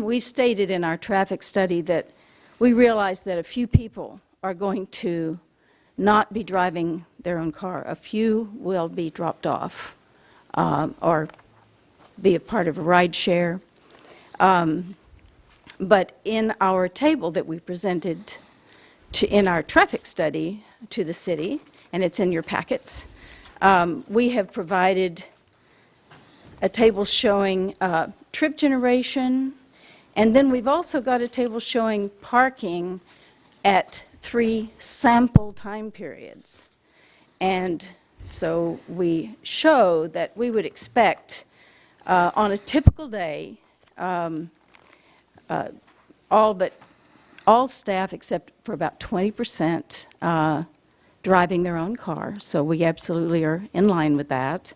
we stated in our traffic study that we realized that a few people are going to not be driving their own car. A few will be dropped off or be a part of a ride share. But in our table that we presented in our traffic study to the city, and it's in your packets, we have provided a table showing trip generation, and then we've also got a table showing parking at 3 sample time periods. And so we show that we would expect on a typical day, all staff except for about 20% driving their own car. So we absolutely are in line with that.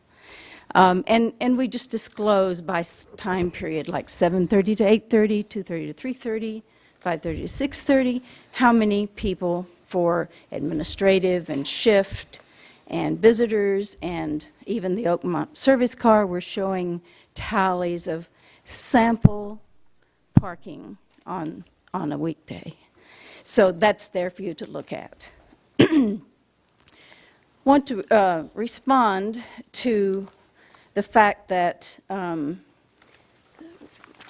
And we just disclose by time period, like 7:30 to 8:30, 2:30 to 3:30, 5:30 to 6:30, how many people for administrative and shift and visitors, and even the Oakmont service car, we're showing tallies of sample parking on a weekday. So that's there for you to look at. Want to respond to the fact that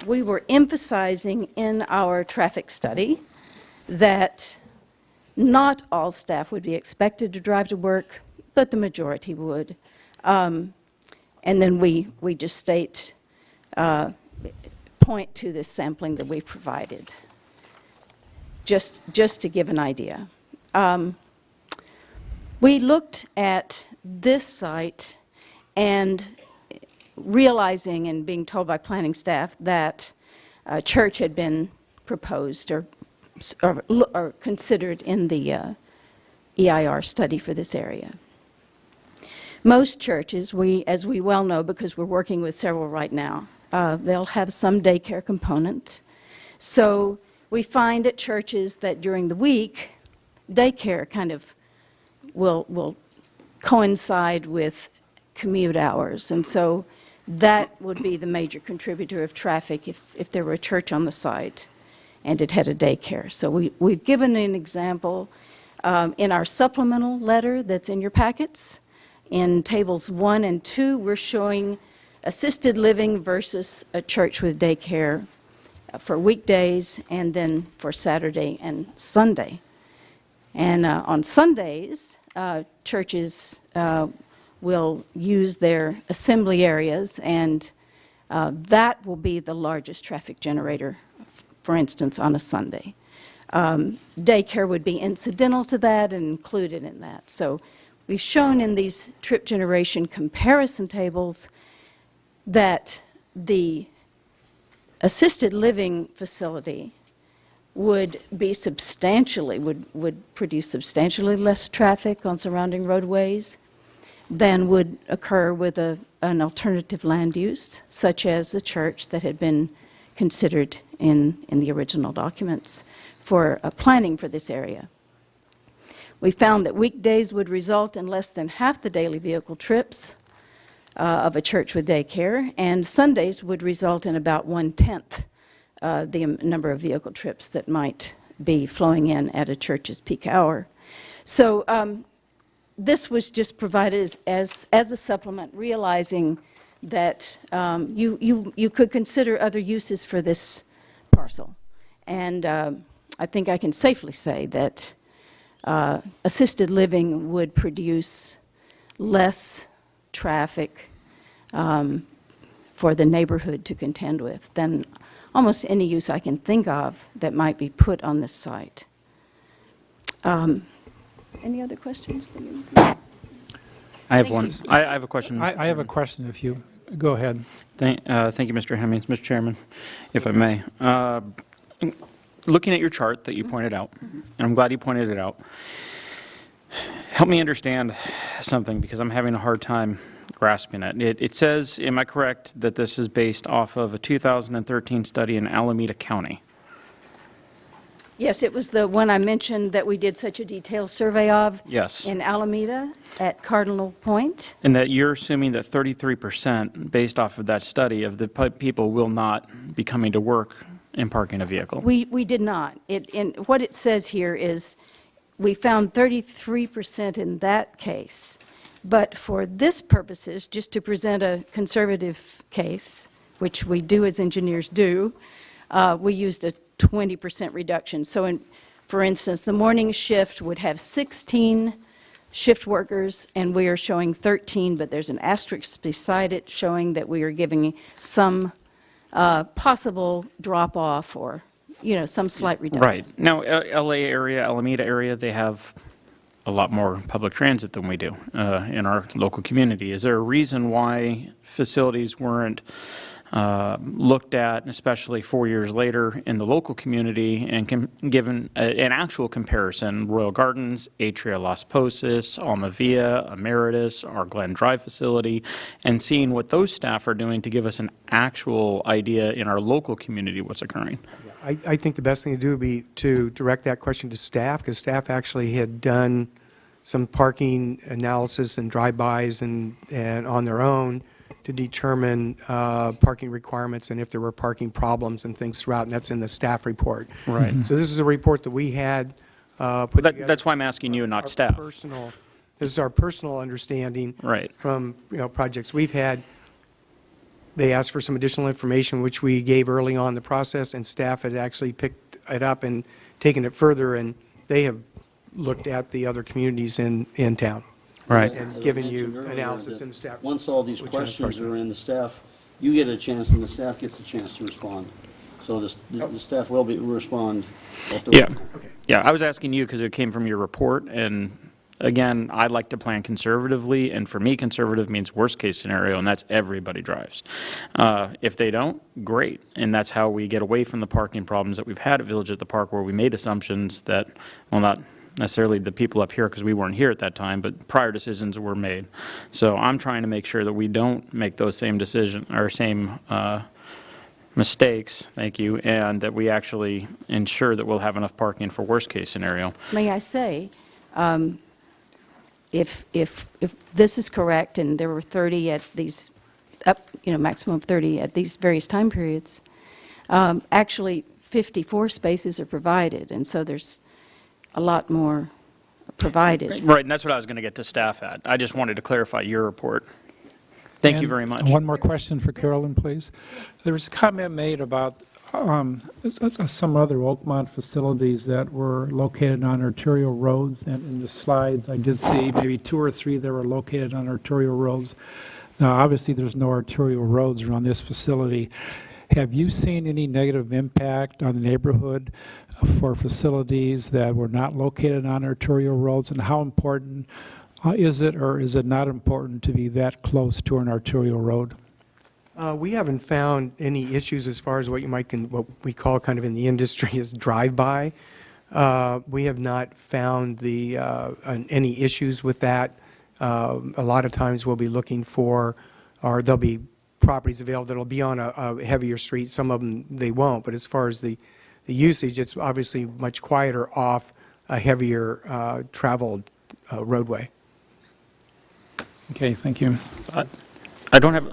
we were emphasizing in our traffic study that not all staff would be expected to drive to work, but the majority would. And then we just state, point to this sampling that we provided, just to give an idea. We looked at this site and realizing and being told by planning staff that a church had been proposed or considered in the EIR study for this area. Most churches, as we well know because we're working with several right now, they'll have some daycare component. So we find at churches that during the week, daycare kind of will coincide with commute hours. And so that would be the major contributor of traffic if there were a church on the site and it had a daycare. So we've given an example in our supplemental letter that's in your packets. In tables 1 and 2, we're showing assisted living versus a church with daycare for weekdays and then for Saturday and Sunday. And on Sundays, churches will use their assembly areas, and that will be the largest traffic generator, for instance, on a Sunday. Daycare would be incidental to that and included in that. So we've shown in these trip generation comparison tables that the assisted living facility would be substantially, would produce substantially less traffic on surrounding roadways than would occur with an alternative land use, such as a church that had been considered in the original documents for planning for this area. We found that weekdays would result in less than half the daily vehicle trips of a church with daycare, and Sundays would result in about 1/10 the number of vehicle trips that might be flowing in at a church's peak hour. So this was just provided as a supplement, realizing that you could consider other uses for this parcel. And I think I can safely say that assisted living would produce less traffic for the neighborhood to contend with than almost any use I can think of that might be put on this site. Any other questions? I have one. I have a question. I have a question if you go ahead. Thank you, Mr. Hemmings. Mr. Chairman, if I may. Looking at your chart that you pointed out, and I'm glad you pointed it out, help me understand something because I'm having a hard time grasping it. It says, am I correct, that this is based off of a 2013 study in Alameda County? Yes, it was the one I mentioned that we did such a detailed survey of. Yes. In Alameda at Cardinal Point. And that you're assuming that 33%, based off of that study, of the people will not be coming to work in parking a vehicle? We did not. What it says here is, we found 33% in that case. But for this purposes, just to present a conservative case, which we do as engineers do, we used a 20% reduction. So for instance, the morning shift would have 16 shift workers, and we are showing 13, but there's an asterisk beside it showing that we are giving some possible drop-off or, some slight reduction. Right. Now, LA area, Alameda area, they have a lot more public transit than we do in our local community. Is there a reason why facilities weren't looked at, especially 4 years later in the local community, and given an actual comparison? Royal Gardens, Atria Las Posas, Alma Via, Emeritus, our Glen Drive facility, and seeing what those staff are doing to give us an actual idea in our local community what's occurring? I think the best thing to do would be to direct that question to staff, because staff actually had done some parking analysis and drive-bys and on their own to determine parking requirements and if there were parking problems and things throughout, and that's in the staff report. Right. So this is a report that we had put together. That's why I'm asking you and not staff. This is our personal understanding Right. from projects we've had. They asked for some additional information, which we gave early on in the process, and staff had actually picked it up and taken it further, and they have looked at the other communities in town. Right. And As I given mentioned you earlier, analysis that in staff. Once all these Which one is questions personal? are in, the staff, you get a chance and the staff gets a chance to respond. So the staff will respond at the. Yeah. Okay. Yeah, I was asking you because it came from your report, and again, I like to plan conservatively, and for me, conservative means worst-case scenario, and that's everybody drives. If they don't, great, and that's how we get away from the parking problems that we've had at Village at the Park, where we made assumptions that, well, not necessarily the people up here, because we weren't here at that time, but prior decisions were made. So I'm trying to make sure that we don't make those same decisions, or same mistakes, thank you, and that we actually ensure that we'll have enough parking for worst-case scenario. May I say, if this is correct, and there were 30 at these, maximum of 30 at these various time periods, actually 54 spaces are provided, and so there's a lot more provided. Right, and that's what I was going to get to staff at. I just wanted to clarify your report. Thank you And very much. One more question for Carolyn, please. There was a comment made about some other Oakmont facilities that were located on arterial roads, and in the slides, I did see maybe 2 or 3 that were located on arterial roads. Now, obviously, there's no arterial roads around this facility. Have you seen any negative impact on the neighborhood for facilities that were not located on arterial roads, and how important is it, or is it not important to be that close to an arterial road? We haven't found any issues as far as what we call kind of in the industry is drive-by. We have not found any issues with that. A lot of times we'll be looking for, or there'll be properties available that'll be on a heavier street. Some of them they won't, but as far as the usage, it's obviously much quieter off a heavier traveled roadway. Okay, thank you. I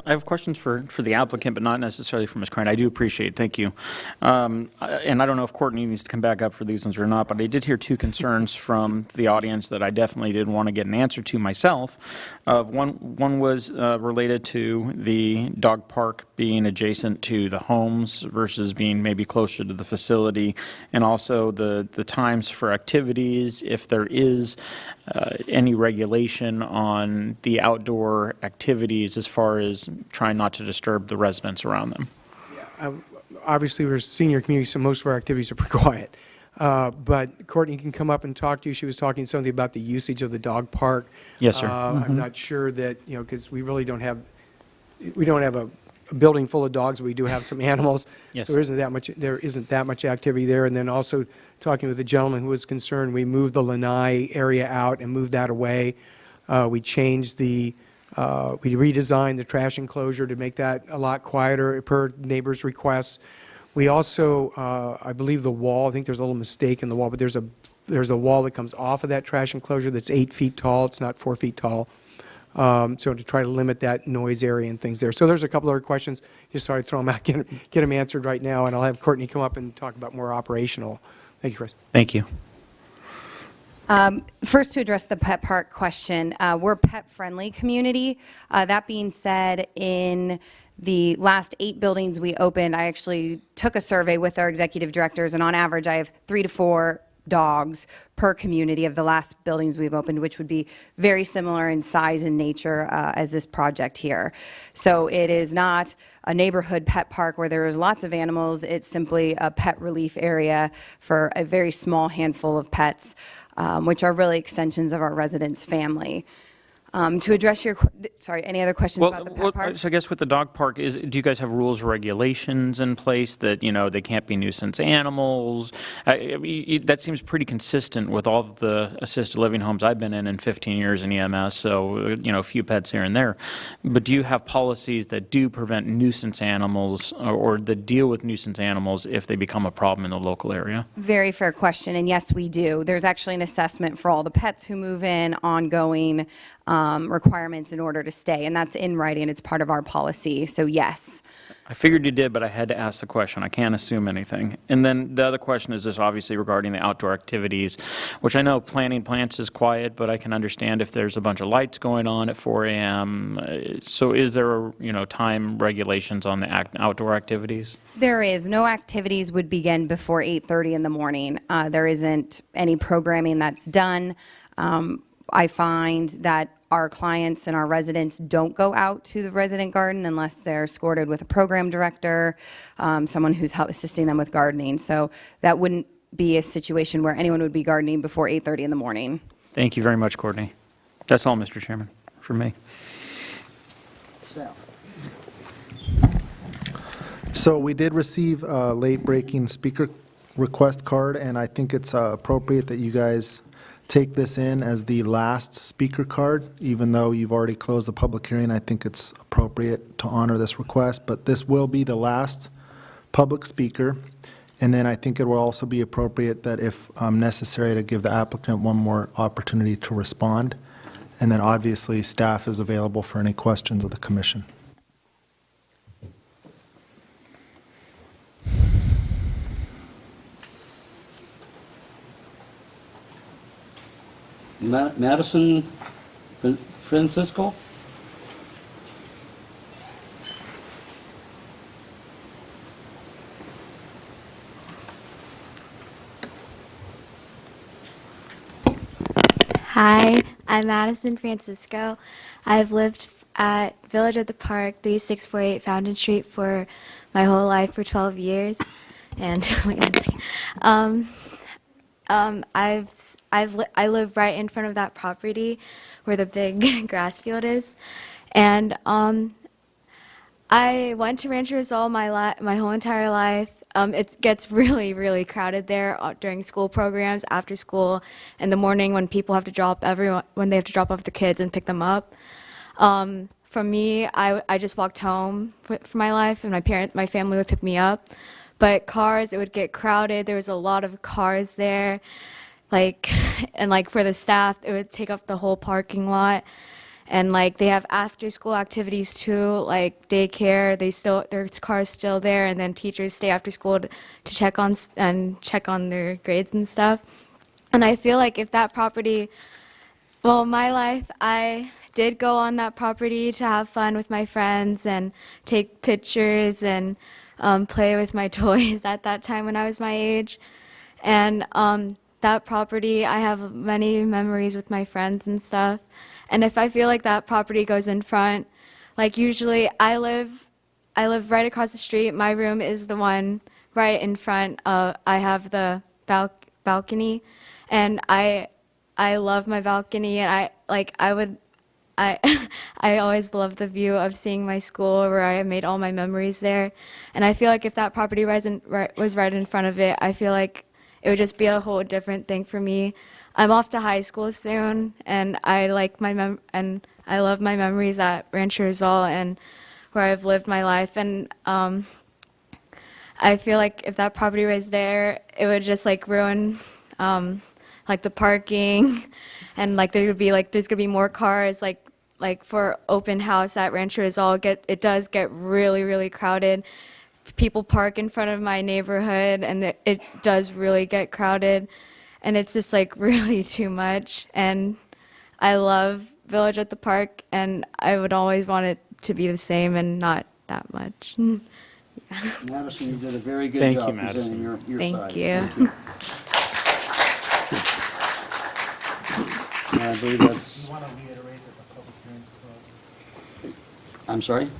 have questions for the applicant, but not necessarily for Ms. Crane. I do appreciate it, thank you. And I don't know if Courtney needs to come back up for these ones or not, but I did hear 2 concerns from the audience that I definitely did want to get an answer to myself. One was related to the dog park being adjacent to the homes versus being maybe closer to the facility, and also the times for activities, if there is any regulation on the outdoor activities as far as trying not to disturb the residents around them. Obviously, we're a senior community, so most of our activities are pretty quiet. But Courtney can come up and talk to you. She was talking something about the usage of the dog park. Yes, sir. I'm not sure that, because we really don't have a building full of dogs, but we do have some animals. Yes. So there isn't that much activity there. And then also talking with the gentleman who was concerned, we moved the lanai area out and moved that away. We changed we redesigned the trash enclosure to make that a lot quieter per neighbors' requests. We also, I believe the wall, I think there's a little mistake in the wall, but there's a wall that comes off of that trash enclosure that's 8 feet tall. It's not 4 feet tall. So to try to limit that noise area and things there. So there's a couple other questions. Just started throwing them out, get them answered right now, and I'll have Courtney come up and talk about more operational. Thank you, Chris. Thank you. First, to address the pet park question, we're a pet-friendly community. That being said, in the last 8 buildings we opened, I actually took a survey with our executive directors, and on average, I have 3 to 4 dogs per community of the last buildings we've opened, which would be very similar in size and nature as this project here. So it is not a neighborhood pet park where there is lots of animals. It's simply a pet relief area for a very small handful of pets, which are really extensions of our residents' family. To address your, sorry, any other questions about the pet park? So I guess with the dog park, do you guys have rules or regulations in place that, they can't be nuisance animals? That seems pretty consistent with all of the assisted living homes I've been in 15 years in EMS, so, a few pets here and there. But do you have policies that do prevent nuisance animals or that deal with nuisance animals if they become a problem in the local area? Very fair question, and yes, we do. There's actually an assessment for all the pets who move in, ongoing requirements in order to stay, and that's in writing. It's part of our policy, so yes. I figured you did, but I had to ask the question. I can't assume anything. And then the other question is just obviously regarding the outdoor activities, which I know planting plants is quiet, but I can understand if there's a bunch of lights going on at 4 a.m. So is there, time regulations on the outdoor activities? There is. No activities would begin before 8:30 in the morning. There isn't any programming that's done. I find that our clients and our residents don't go out to the resident garden unless they're escorted with a program director, someone who's assisting them with gardening. So that wouldn't be a situation where anyone would be gardening before 8:30 in the morning. Thank you very much, Courtney. That's all, Mr. Chairman, for me. Staff. So we did receive a late-breaking speaker request card, and I think it's appropriate that you guys take this in as the last speaker card. Even though you've already closed the public hearing, I think it's appropriate to honor this request, but this will be the last public speaker. And then I think it will also be appropriate that if necessary to give the applicant one more opportunity to respond. And then obviously, staff is available for any questions of the commission. Madison Francisco? Hi, I'm Madison Francisco. I've lived at Village at the Park, 3648 Fountain Street for my whole life for 12 years. And wait one second. I live right in front of that property where the big grass field is, and I went to Rancho Rizal my whole entire life. It gets really, really crowded there during school programs, after school, in the morning when people have to when they have to drop off the kids and pick them up. For me, I just walked home for my life, and my family would pick me up. But cars, it would get crowded. There was a lot of cars there, and for the staff, it would take up the whole parking lot. And they have after-school activities too, like daycare. There's cars still there, and then teachers stay after school to check on their grades and stuff. And I feel like if that property, my life, I did go on that property to have fun with my friends and take pictures and play with my toys at that time when I was my age. And that property, I have many memories with my friends and stuff. And if I feel like that property goes in front, usually I live right across the street. My room is the one right in front. I have the balcony, and I love my balcony, and I always loved the view of seeing my school where I made all my memories there. And I feel like if that property was right in front of it, I feel like it would just be a whole different thing for me. I'm off to high school soon, and I love my memories at Rancho Rizal and where I've lived my life. And I feel like if that property was there, it would just ruin the parking, and there's gonna be more cars like for open house at Rancho Rizal, it does get really, really crowded. People park in front of my neighborhood, and it does really get crowded, and it's just like really too much. And I love Village at the Park, and I would always want it to be the same and not that much. Madison, you did a very good Thank you, job Madison. presenting your Thank side. you. And I believe that's, I'm sorry?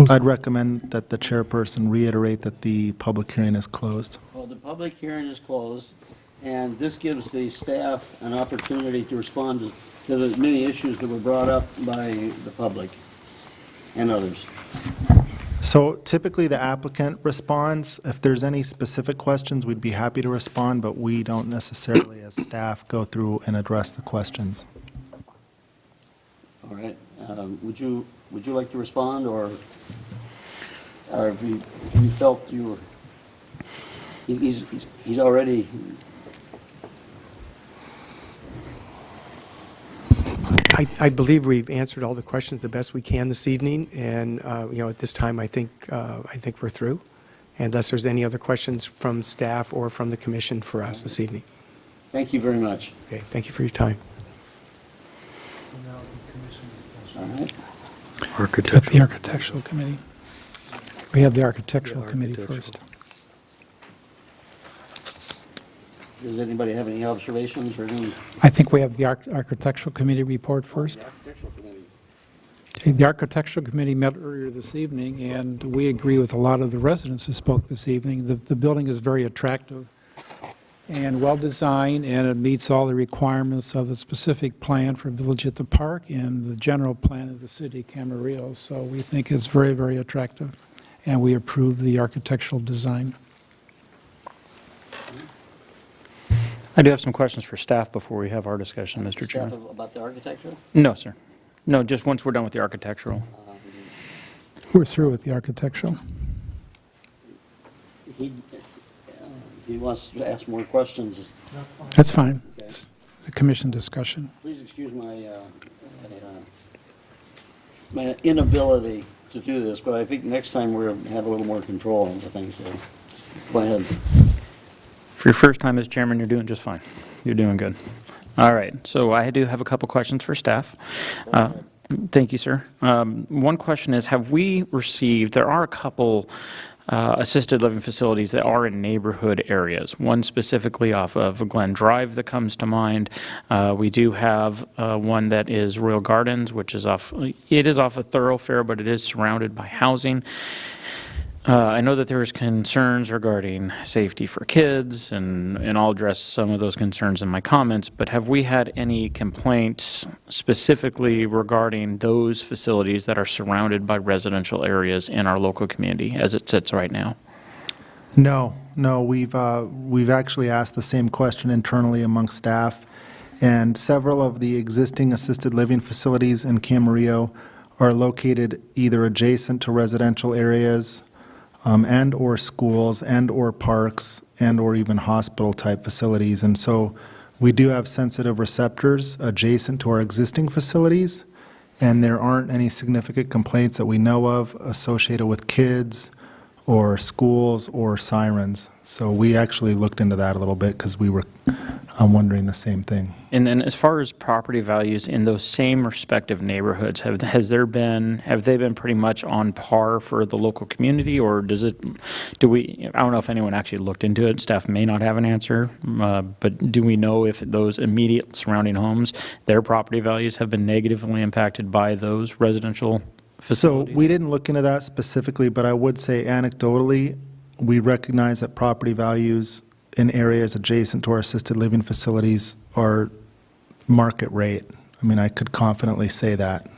I'd recommend that the chairperson reiterate that the public hearing is closed. Well, the public hearing is closed, and this gives the staff an opportunity to respond to the many issues that were brought up by the public and others. So typically, the applicant responds. If there's any specific questions, we'd be happy to respond, but we don't necessarily, as staff, go through and address the questions. All right, would you like to respond, or have you felt you were, he's already, I believe we've answered all the questions the best we can this evening, and, at this time, I think we're through, unless there's any other questions from staff or from the commission for us this evening. thank you very much. Okay, thank you for your time. All right, The Architectural Committee. We have the Architectural Committee first. does anybody have any observations or any? I think we have the Architectural Committee report first. The Architectural Committee. The Architectural Committee met earlier this evening, and we agree with a lot of the residents who spoke this evening. The building is very attractive and well-designed, and it meets all the requirements of the specific plan for Village at the Park and the general plan of the city of Camarillo. So we think it's very, very attractive, and we approve the architectural design. I do have some questions for staff before we have our discussion, Mr. Staff Chairman. about the architecture? No, sir. No, just once we're done with the architectural. We're through with the architectural. He wants to ask more questions. That's fine. It's a commission discussion. Please excuse my inability to do this, but I think next time we're going to have a little more control over things. So go ahead. For your first time as chairman, you're doing just fine. You're doing good. All right, so I do have a couple questions for staff. Thank you, sir. One question is, have we received, there are a couple assisted living facilities that are in neighborhood areas, one specifically off of Glen Drive that comes to mind. We do have one that is Royal Gardens, which is off a thoroughfare, but it is surrounded by housing. I know that there's concerns regarding safety for kids, and I'll address some of those concerns in my comments, but have we had any complaints specifically regarding those facilities that are surrounded by residential areas in our local community as it sits right now? No, we've actually asked the same question internally among staff, and several of the existing assisted living facilities in Camarillo are located either adjacent to residential areas, and/or schools, and/or parks, and/or even hospital-type facilities. And so we do have sensitive receptors adjacent to our existing facilities, and there aren't any significant complaints that we know of associated with kids or schools or sirens. So we actually looked into that a little bit because we were wondering the same thing. And then as far as property values in those same respective neighborhoods, have they been pretty much on par for the local community, or I don't know if anyone actually looked into it, staff may not have an answer, but do we know if those immediate surrounding homes, their property values have been negatively impacted by those residential facilities? So we didn't look into that specifically, but I would say anecdotally, we recognize that property values in areas adjacent to our assisted living facilities are market rate. I mean, I could confidently say that.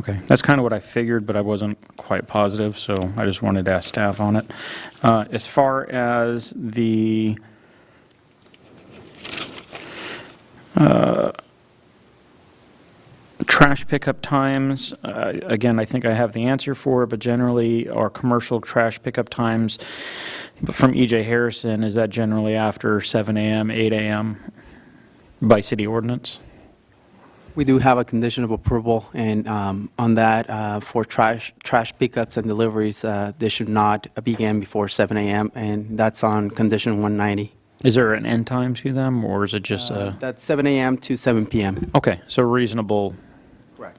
Okay, that's kind of what I figured, but I wasn't quite positive, so I just wanted to ask staff on it. As far as the trash pickup times, again, I think I have the answer for it, but generally, our commercial trash pickup times from E.J. Harrison, is that generally after 7 a.m., 8 a.m. by city ordinance? We do have a condition of approval, and on that, for trash pickups and deliveries, they should not begin before 7 a.m., and that's on condition 190. Is there an end time to them, or is it just a? That's 7 a.m. to 7 p.m. Okay, so reasonable, Correct.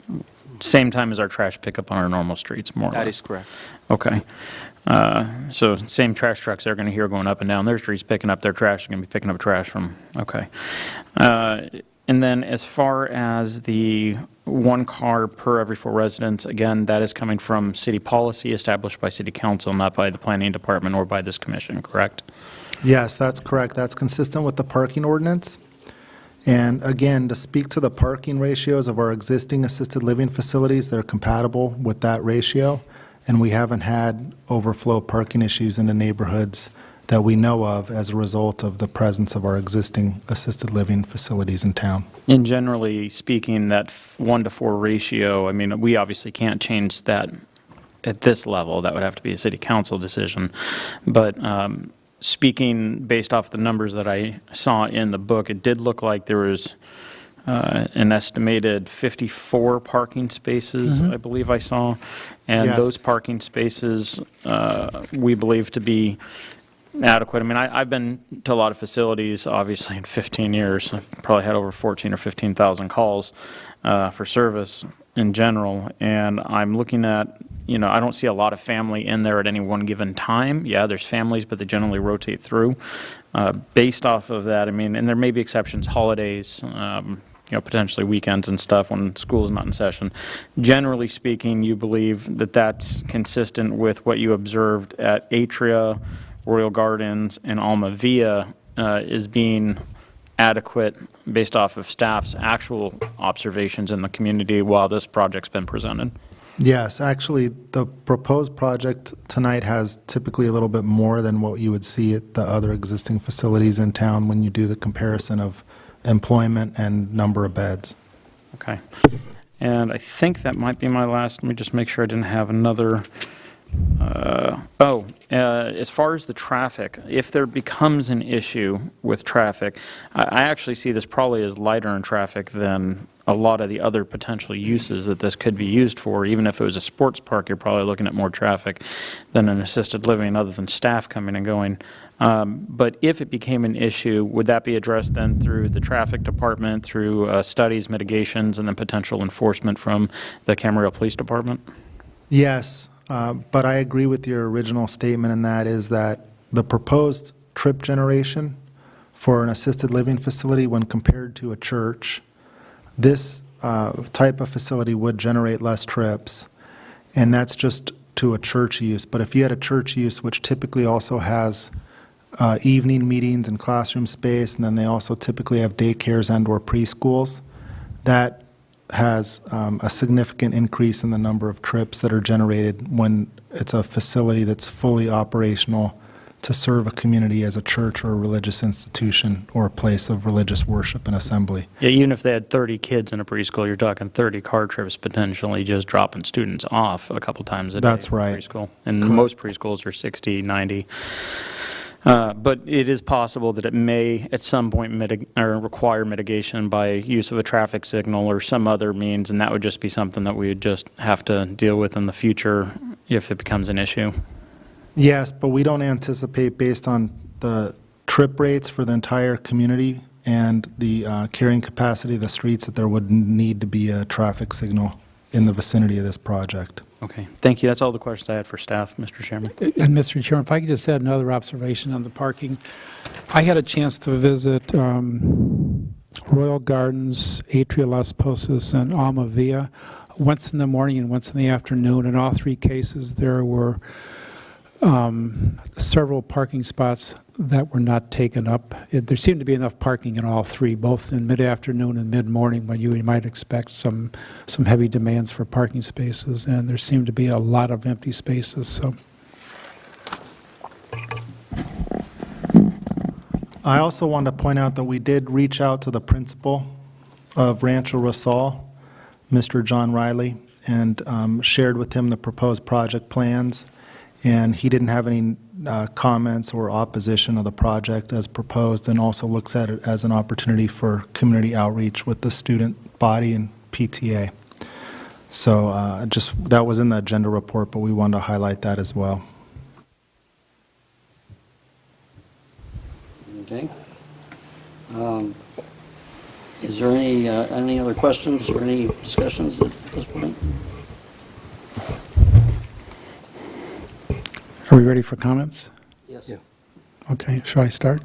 same time as our trash pickup on our normal streets, more or less? That is correct. Okay. So same trash trucks they're going to hear going up and down their streets picking up their trash, they're going to be picking up trash from, okay. And then as far as the one car per every 4 residents, again, that is coming from city policy established by city council, not by the planning department or by this commission, correct? Yes, that's correct. That's consistent with the parking ordinance. And again, to speak to the parking ratios of our existing assisted living facilities, they're compatible with that ratio, and we haven't had overflow parking issues in the neighborhoods that we know of as a result of the presence of our existing assisted living facilities in town. And generally speaking, that 1 to 4 ratio, I mean, we obviously can't change that at this level. That would have to be a city council decision. But speaking based off the numbers that I saw in the book, it did look like there was an estimated 54 parking spaces, I believe I saw. And Yes. those parking spaces, we believe to be adequate. I mean, I've been to a lot of facilities, obviously, in 15 years. I've probably had over 14 or 15,000 calls for service in general. And I'm looking at, I don't see a lot of family in there at any one given time. Yeah, there's families, but they generally rotate through. Based off of that, I mean, and there may be exceptions, holidays, potentially weekends and stuff when school's not in session. Generally speaking, you believe that that's consistent with what you observed at Atria, Royal Gardens, and Alma Via is being adequate based off of staff's actual observations in the community while this project's been presented? Yes, actually, the proposed project tonight has typically a little bit more than what you would see at the other existing facilities in town when you do the comparison of employment and number of beds. Okay. And I think that might be my last, let me just make sure I didn't have another. As far as the traffic, if there becomes an issue with traffic, I actually see this probably as lighter in traffic than a lot of the other potential uses that this could be used for. Even if it was a sports park, you're probably looking at more traffic than an assisted living, other than staff coming and going. But if it became an issue, would that be addressed then through the traffic department, through studies, mitigations, and then potential enforcement from the Camarillo Police Department? Yes, but I agree with your original statement, and that is that the proposed trip generation for an assisted living facility when compared to a church, this type of facility would generate less trips, and that's just to a church use. But if you had a church use, which typically also has evening meetings and classroom space, and then they also typically have daycares and/or preschools, that has a significant increase in the number of trips that are generated when it's a facility that's fully operational to serve a community as a church or a religious institution or a place of religious worship and assembly. Yeah, even if they had 30 kids in a preschool, you're talking 30 car trips potentially just dropping students off a couple times a day. That's in right. Preschool. And most preschools are 60, 90. But it is possible that it may at some point require mitigation by use of a traffic signal or some other means, and that would just be something that we would just have to deal with in the future if it becomes an issue. Yes, but we don't anticipate, based on the trip rates for the entire community and the carrying capacity of the streets, that there would need to be a traffic signal in the vicinity of this project. Okay, thank you. That's all the questions I had for staff, Mr. Chairman. And Mr. Chairman, if I could just add another observation on the parking. I had a chance to visit Royal Gardens, Atria Las Posas, and Alma Via once in the morning and once in the afternoon. In all 3 cases, there were several parking spots that were not taken up. There seemed to be enough parking in all 3, both in mid-afternoon and mid-morning, when you might expect some heavy demands for parking spaces, and there seemed to be a lot of empty spaces. So, I also want to point out that we did reach out to the principal of Rancho Rosal, Mr. John Riley, and shared with him the proposed project plans. and he didn't have any comments or opposition of the project as proposed, and also looks at it as an opportunity for community outreach with the student body and PTA. So that was in the agenda report, but we wanted to highlight that as well. Okay. Is there any other questions or any discussions at this point? Are we ready for comments? Yes. Okay, shall I start?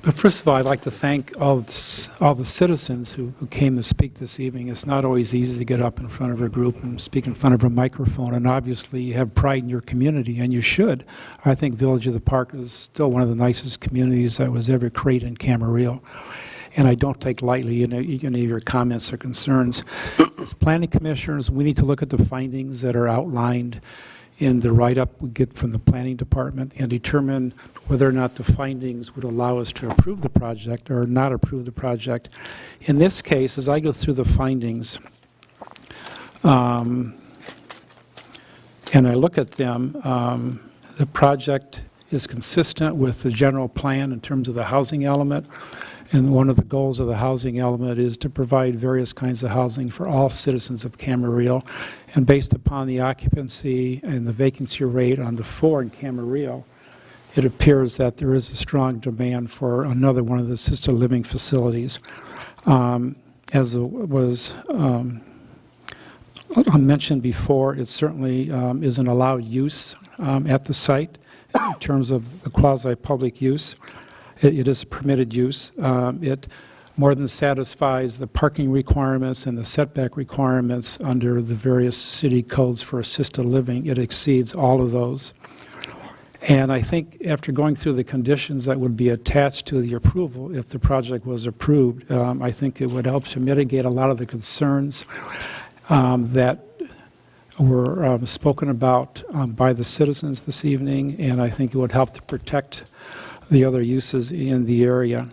First of all, I'd like to thank all the citizens who came to speak this evening. It's not always easy to get up in front of a group and speak in front of a microphone, and obviously you have pride in your community, and you should. I think Village of the Park is still one of the nicest communities that was ever created in Camarillo, and I don't take lightly any of your comments or concerns. As planning commissioners, we need to look at the findings that are outlined in the write-up we get from the planning department and determine whether or not the findings would allow us to approve the project or not approve the project. In this case, as I go through the findings, and I look at them, the project is consistent with the general plan in terms of the housing element. And one of the goals of the housing element is to provide various kinds of housing for all citizens of Camarillo. And based upon the occupancy and the vacancy rate on the 4 in Camarillo, it appears that there is a strong demand for another one of the assisted living facilities. As it was mentioned before, it certainly is an allowed use at the site in terms of the quasi-public use. It is a permitted use. It more than satisfies the parking requirements and the setback requirements under the various city codes for assisted living. It exceeds all of those. And I think after going through the conditions that would be attached to the approval, if the project was approved, I think it would help to mitigate a lot of the concerns that were spoken about by the citizens this evening, and I think it would help to protect the other uses in the area.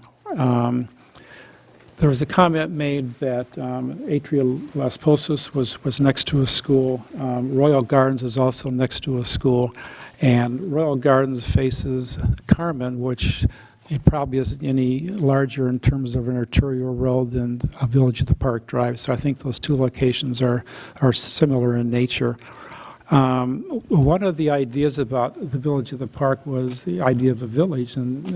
There was a comment made that Atria Las Posas was next to a school. Royal Gardens is also next to a school, and Royal Gardens faces Carmen, which it probably isn't any larger in terms of an arterial road than a Village of the Park Drive. So I think those two locations are similar in nature. One of the ideas about the Village of the Park was the idea of a village, and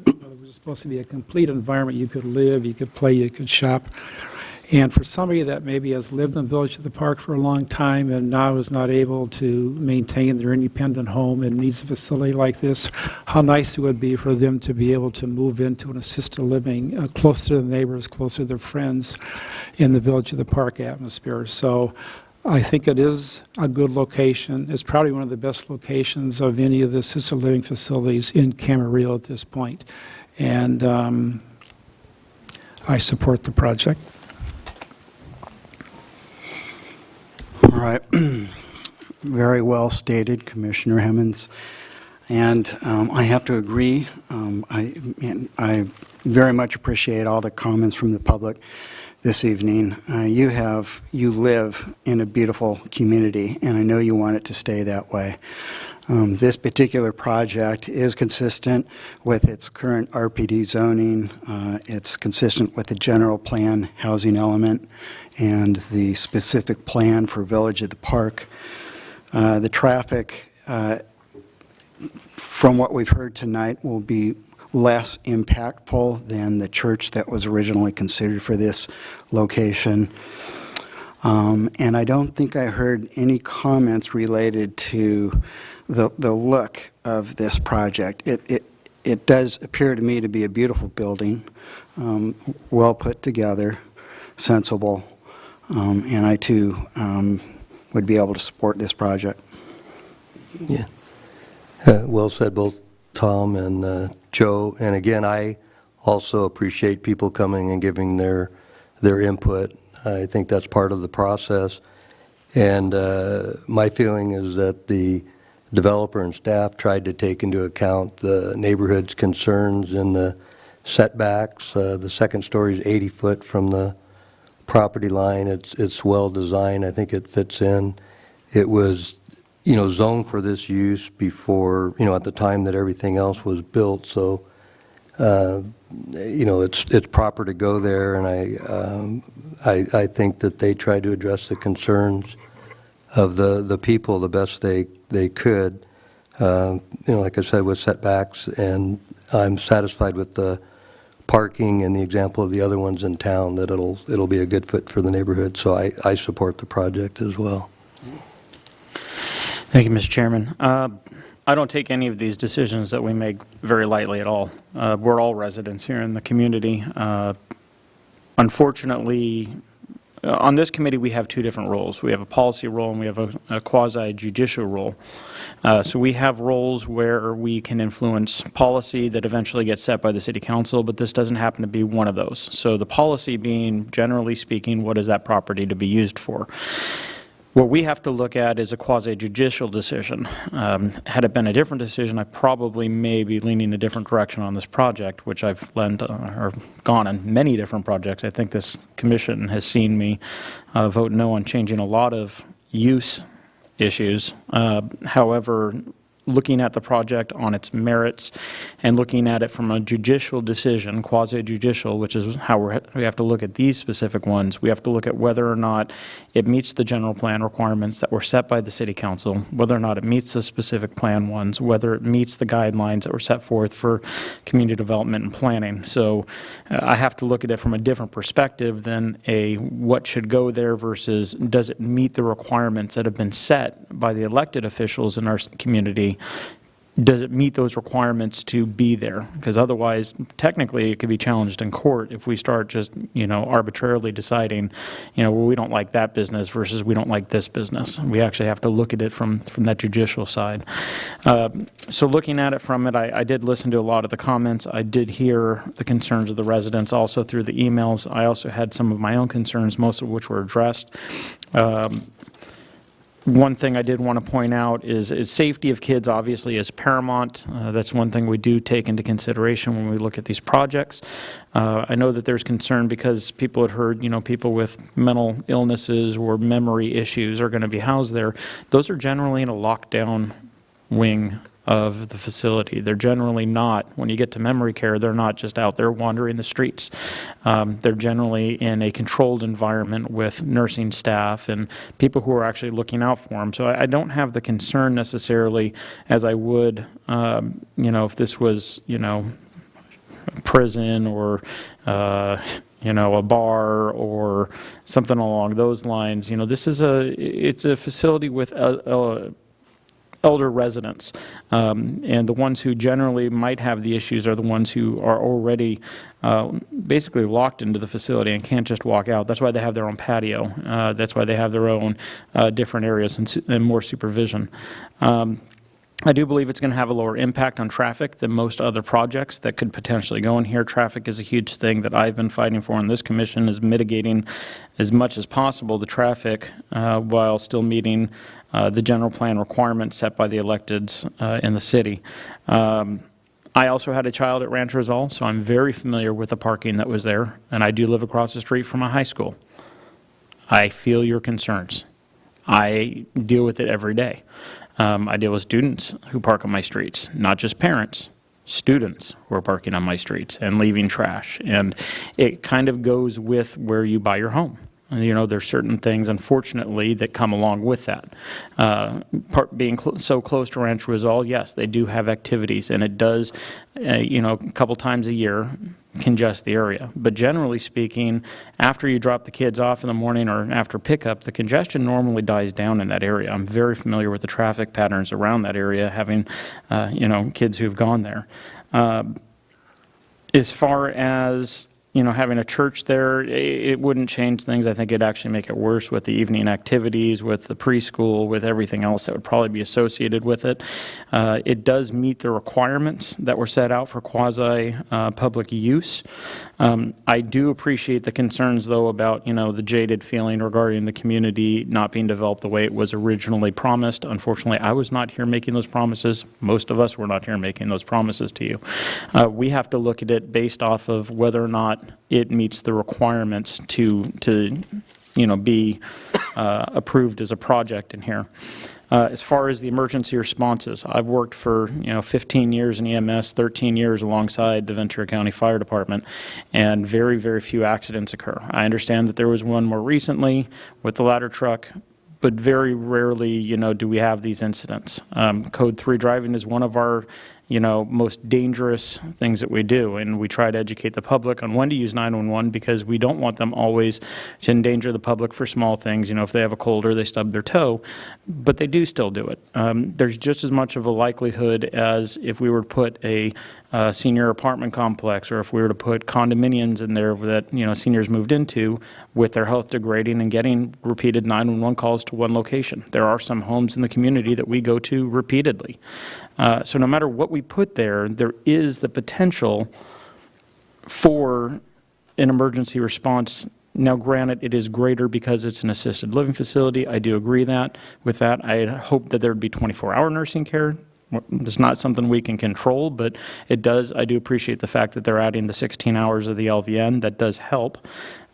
it was supposed to be a complete environment. You could live, you could play, you could shop. And for somebody that maybe has lived in Village of the Park for a long time and now is not able to maintain their independent home and needs a facility like this, how nice it would be for them to be able to move into an assisted living close to the neighbors, closer to their friends in the Village of the Park atmosphere. So I think it is a good location. It's probably one of the best locations of any of the assisted living facilities in Camarillo at this point. And I support the project. All right. Very well stated, Commissioner Hemmons. And I have to agree. I very much appreciate all the comments from the public this evening. You live in a beautiful community, and I know you want it to stay that way. This particular project is consistent with its current RPD zoning. It's consistent with the general plan housing element and the specific plan for Village of the Park. The traffic, from what we've heard tonight, will be less impactful than the church that was originally considered for this location. And I don't think I heard any comments related to the look of this project. It does appear to me to be a beautiful building, well put together, sensible, and I too would be able to support this project. Yeah. Well said, both Tom and Joe. And again, I also appreciate people coming and giving their input. I think that's part of the process. And my feeling is that the developer and staff tried to take into account the neighborhood's concerns and the setbacks. The second story is 80 foot from the property line. It's well designed. I think it fits in. It was zoned for this use before, at the time that everything else was built, so, it's proper to go there, and I think that they tried to address the concerns of the people the best they could, like I said, with setbacks, and I'm satisfied with the parking and the example of the other ones in town, that it'll be a good fit for the neighborhood, so I support the project as well. Thank you, Mr. Chairman. I don't take any of these decisions that we make very lightly at all. We're all residents here in the community. Unfortunately, on this committee, we have two different roles. We have a policy role and we have a quasi-judicial role. So we have roles where we can influence policy that eventually gets set by the City Council, but this doesn't happen to be one of those. So the policy being, generally speaking, what is that property to be used for? What we have to look at is a quasi-judicial decision. Had it been a different decision, I probably may be leaning a different direction on this project, which I've or gone on many different projects. I think this commission has seen me vote no on changing a lot of use issues. However, looking at the project on its merits and looking at it from a judicial decision, quasi-judicial, which is how we have to look at these specific ones. We have to look at whether or not it meets the general plan requirements that were set by the City Council, whether or not it meets the specific plan ones, whether it meets the guidelines that were set forth for community development and planning. So I have to look at it from a different perspective than what should go there versus does it meet the requirements that have been set by the elected officials in our community. Does it meet those requirements to be there? Because otherwise, technically, it could be challenged in court if we start just, arbitrarily deciding, well, we don't like that business versus we don't like this business. We actually have to look at it from that judicial side. So looking at it from it, I did listen to a lot of the comments. I did hear the concerns of the residents also through the emails. I also had some of my own concerns, most of which were addressed. One thing I did want to point out is safety of kids obviously is paramount. That's one thing we do take into consideration when we look at these projects. I know that there's concern because people had heard, people with mental illnesses or memory issues are going to be housed there. Those are generally in a lockdown wing of the facility. They're generally not, when you get to memory care, they're not just out there wandering the streets. They're generally in a controlled environment with nursing staff and people who are actually looking out for them. So I don't have the concern necessarily as I would, if this was, a prison or, a bar or something along those lines. This is it's a facility with elder residents, and the ones who generally might have the issues are the ones who are already basically locked into the facility and can't just walk out. That's why they have their own patio. That's why they have their own different areas and more supervision. I do believe it's going to have a lower impact on traffic than most other projects that could potentially go in here. Traffic is a huge thing that I've been fighting for in this commission, is mitigating as much as possible the traffic while still meeting the general plan requirements set by the electeds in the city. I also had a child at Rancho Rizal, so I'm very familiar with the parking that was there, and I do live across the street from a high school. I feel your concerns. I deal with it every day. I deal with students who park on my streets, not just parents, students who are parking on my streets and leaving trash. And it kind of goes with where you buy your home. There's certain things, unfortunately, that come along with that. Being so close to Rancho Rizal, yes, they do have activities, and it does, a couple times a year, congest the area. But generally speaking, after you drop the kids off in the morning or after pickup, the congestion normally dies down in that area. I'm very familiar with the traffic patterns around that area, having, kids who've gone there. As far as having a church there, it wouldn't change things. I think it'd actually make it worse with the evening activities, with the preschool, with everything else that would probably be associated with it. It does meet the requirements that were set out for quasi-public use. I do appreciate the concerns, though, about, the jaded feeling regarding the community not being developed the way it was originally promised. Unfortunately, I was not here making those promises. Most of us were not here making those promises to you. We have to look at it based off of whether or not it meets the requirements to be approved as a project in here. As far as the emergency responses, I've worked for 15 years in EMS, 13 years alongside the Ventura County Fire Department, and very, very few accidents occur. I understand that there was one more recently with the ladder truck, but very rarely, do we have these incidents. Code 3 driving is one of our most dangerous things that we do, and we try to educate the public on when to use 911 because we don't want them always to endanger the public for small things, if they have a cold or they stub their toe, but they do still do it. There's just as much of a likelihood as if we were to put a senior apartment complex or if we were to put condominiums in there that, seniors moved into with their health degrading and getting repeated 911 calls to one location. There are some homes in the community that we go to repeatedly. So no matter what we put there, there is the potential for an emergency response. Now, granted, it is greater because it's an assisted living facility. I do agree with that. I hope that there would be 24-hour nursing care. It's not something we can control, but I do appreciate the fact that they're adding the 16 hours of the LVN. That does help.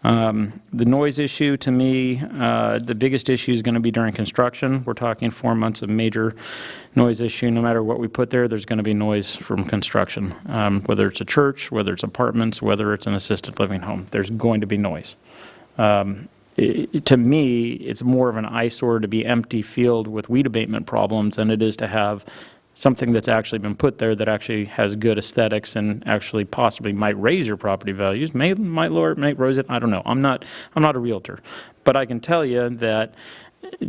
The noise issue, to me, the biggest issue is going to be during construction. We're talking 4 months of major noise issue. No matter what we put there, there's going to be noise from construction. Whether it's a church, whether it's apartments, whether it's an assisted living home, there's going to be noise. To me, it's more of an eyesore to be empty field with weed abatement problems than it is to have something that's actually been put there that actually has good aesthetics and actually possibly might raise your property values, might lower it, might raise it. I don't know. I'm not a realtor, but I can tell you that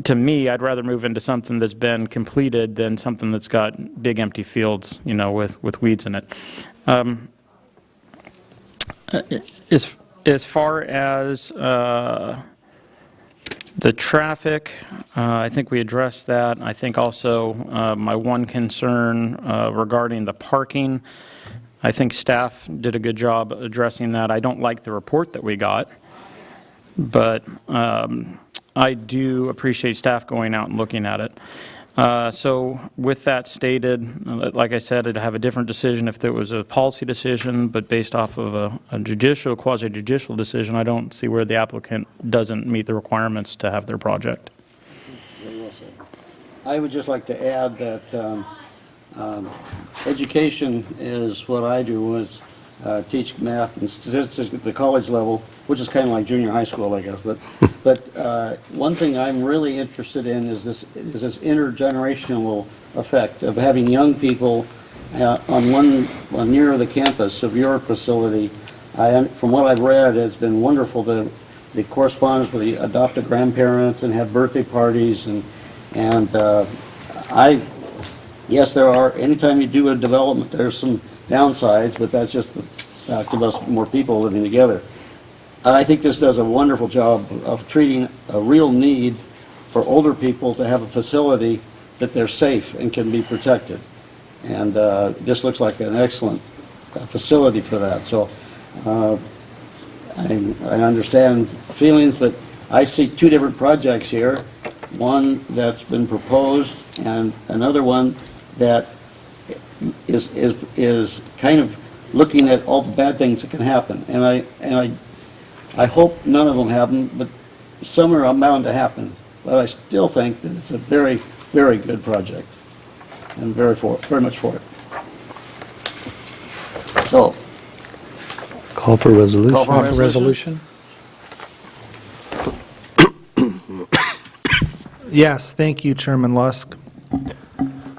to me, I'd rather move into something that's been completed than something that's got big empty fields, with weeds in it. As far as the traffic, I think we addressed that. I think also my one concern regarding the parking, I think staff did a good job addressing that. I don't like the report that we got, but I do appreciate staff going out and looking at it. So with that stated, like I said, I'd have a different decision if there was a policy decision, but based off of a judicial, quasi-judicial decision, I don't see where the applicant doesn't meet the requirements to have their project. Very well said. I would just like to add that education is what I do, is teach math and statistics at the college level, which is kind of like junior high school, I guess. But one thing I'm really interested in is this intergenerational effect of having young people on near the campus of your facility. From what I've read, it's been wonderful to the correspondence with the adopted grandparents and have birthday parties yes, there are. Anytime you do a development, there's some downsides, but that's just the fact of us more people living together. I think this does a wonderful job of treating a real need for older people to have a facility that they're safe and can be protected. And this looks like an excellent facility for that. So I understand feelings, but I see two different projects here. One that's been proposed and another one that is kind of looking at all the bad things that can happen. And I hope none of them happen, but some are bound to happen. But I still think that it's a very, very good project, and very much for it. So, Call for resolution. Call for resolution? Yes, thank you, Chairman Lusk.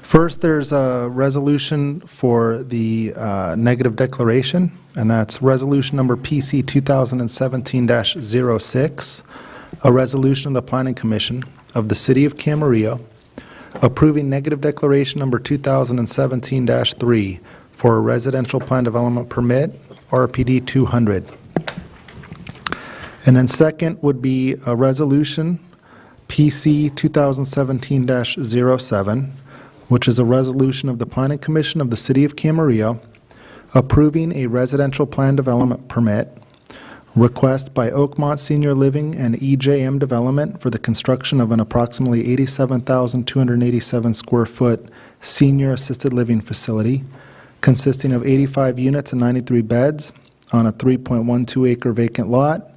First, there's a resolution for the negative declaration, and that's resolution number PC 2017-06, a resolution of the Planning Commission of the City of Camarillo approving negative declaration number 2017-3 for a residential plan development permit, RPD 200. And then second would be a resolution PC 2017-07, which is a resolution of the Planning Commission of the City of Camarillo approving a residential plan development permit request by Oakmont Senior Living and EJM Development for the construction of an approximately 87,287 square foot senior assisted living facility consisting of 85 units and 93 beds on a 3.12 acre vacant lot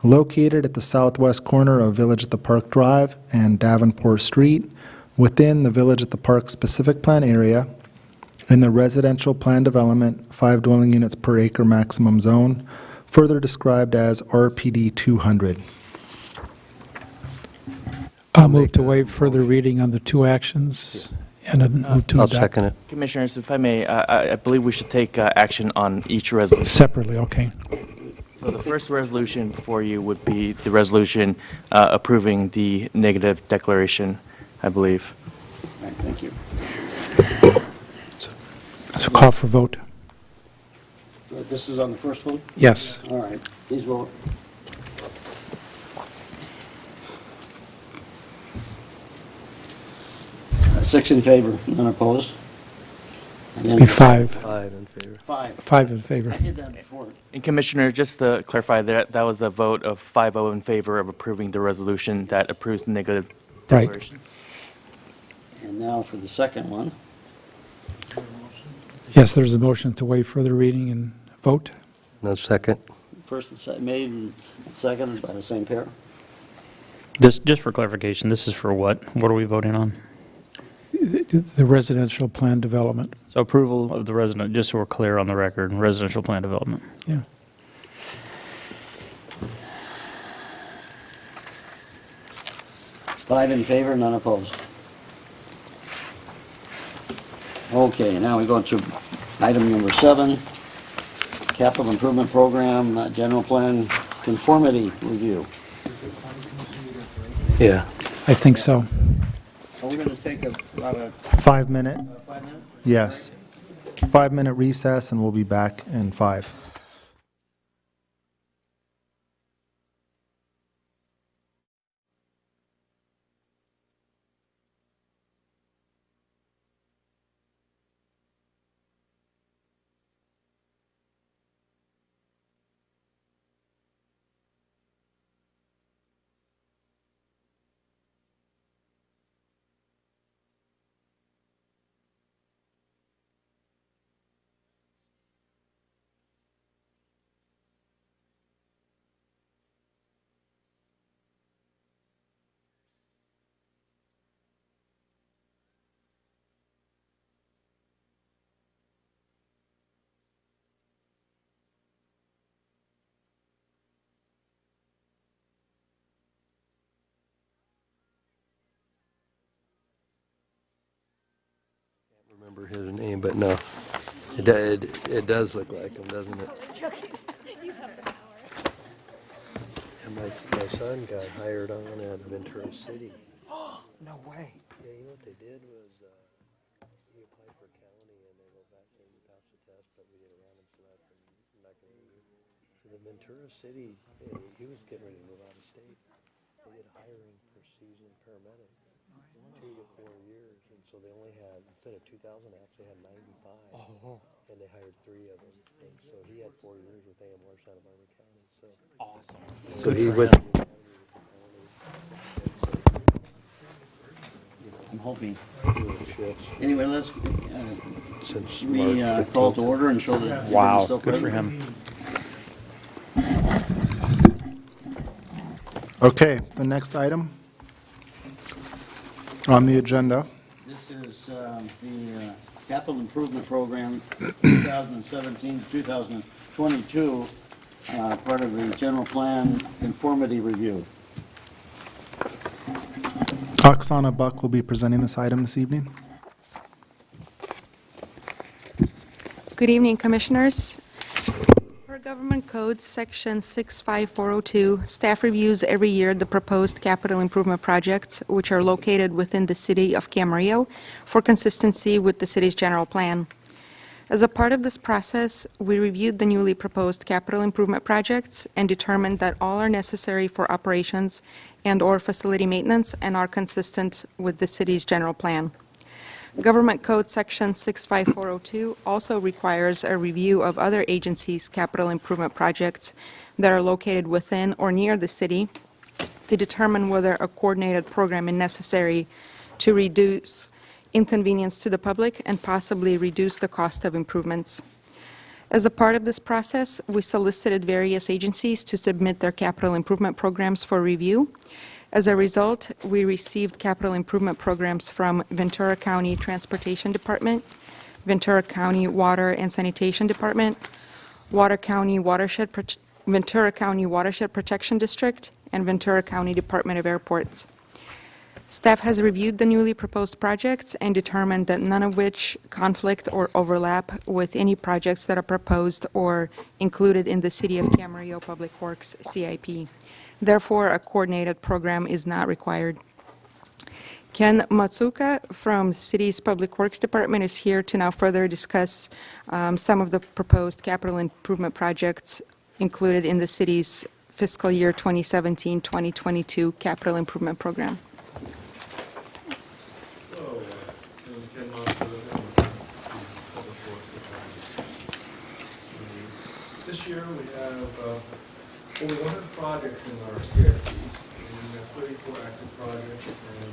located at the southwest corner of Village at the Park Drive and Davenport Street within the Village at the Park specific plan area in the residential plan development 5 dwelling units per acre maximum zone, further described as RPD 200. I'll move to waive further reading on the two actions and then move to I'll adopt second it. Commissioners, if I may, I believe we should take action on each resolution. separately, okay. So the first resolution before you would be the resolution approving the negative declaration, I believe. All right, thank you. So call for vote. This is on the first one? Yes. All right, please vote. Six in favor, none opposed. And then Be five. 5 in favor. Five. Five in favor. I did that before. And Commissioner, just to clarify, that was a vote of 5-0 in favor of approving the resolution that approves the negative Right. declaration. And now for the second one. Yes, there's a motion to waive further reading and vote. No second. First and made and seconded by the same pair. Just for clarification, this is for what? What are we voting on? The residential plan development. So approval of the resident, just so we're clear on the record, residential plan development. Yeah. Five in favor, none opposed. Okay, now we go to item number 7, capital improvement program, general plan conformity review. Yeah. I think so. So we're going to take about a 5 minute, 5 minute? yes. 5-minute recess, and we'll be back in 5. Remember his name, but no. It does look like him, doesn't it? And my son got hired on at Ventura City. No way. Yeah, you know what they did was, he applied for county and they go back and he passed the test, but we did a random select and I'm not gonna review. So the Ventura City, he was getting ready to move out of state. They did hiring for seasoned paramedics, 2 to 4 years, and so they only had, instead of 2,000, they actually had 95. And they hired 3 of them. And so he had 4 years with AMR Santa Barbara County, so. Awesome. So he went. I'm hoping. Shifts Anyway, let's, since we March call to 15th. order and show that. Wow, everybody's still good for present. him. Okay, the next item on the agenda. This is the capital improvement program 2017 to 2022, part of the general plan conformity review. Oksana Buck will be presenting this item this evening. Good evening, Commissioners. Per Government Code, Section 65402, staff reviews every year the proposed capital improvement projects which are located within the city of Camarillo for consistency with the city's general plan. As a part of this process, we reviewed the newly proposed capital improvement projects and determined that all are necessary for operations and/or facility maintenance and are consistent with the city's general plan. Government Code Section 65402 also requires a review of other agencies' capital improvement projects that are located within or near the city to determine whether a coordinated program is necessary to reduce inconvenience to the public and possibly reduce the cost of improvements. As a part of this process, we solicited various agencies to submit their capital improvement programs for review. As a result, we received capital improvement programs from Ventura County Transportation Department, Ventura County Water and Sanitation Department, Ventura County Watershed Protection District, and Ventura County Department of Airports. Staff has reviewed the newly proposed projects and determined that none of which conflict or overlap with any projects that are proposed or included in the City of Camarillo Public Works CIP. Therefore, a coordinated program is not required. Ken Matsuka from City's Public Works Department is here to now further discuss some of the proposed capital improvement projects included in the city's fiscal year 2017-2022 capital improvement program. This year, we have over 100 projects in our CIP. We have 34 active projects, and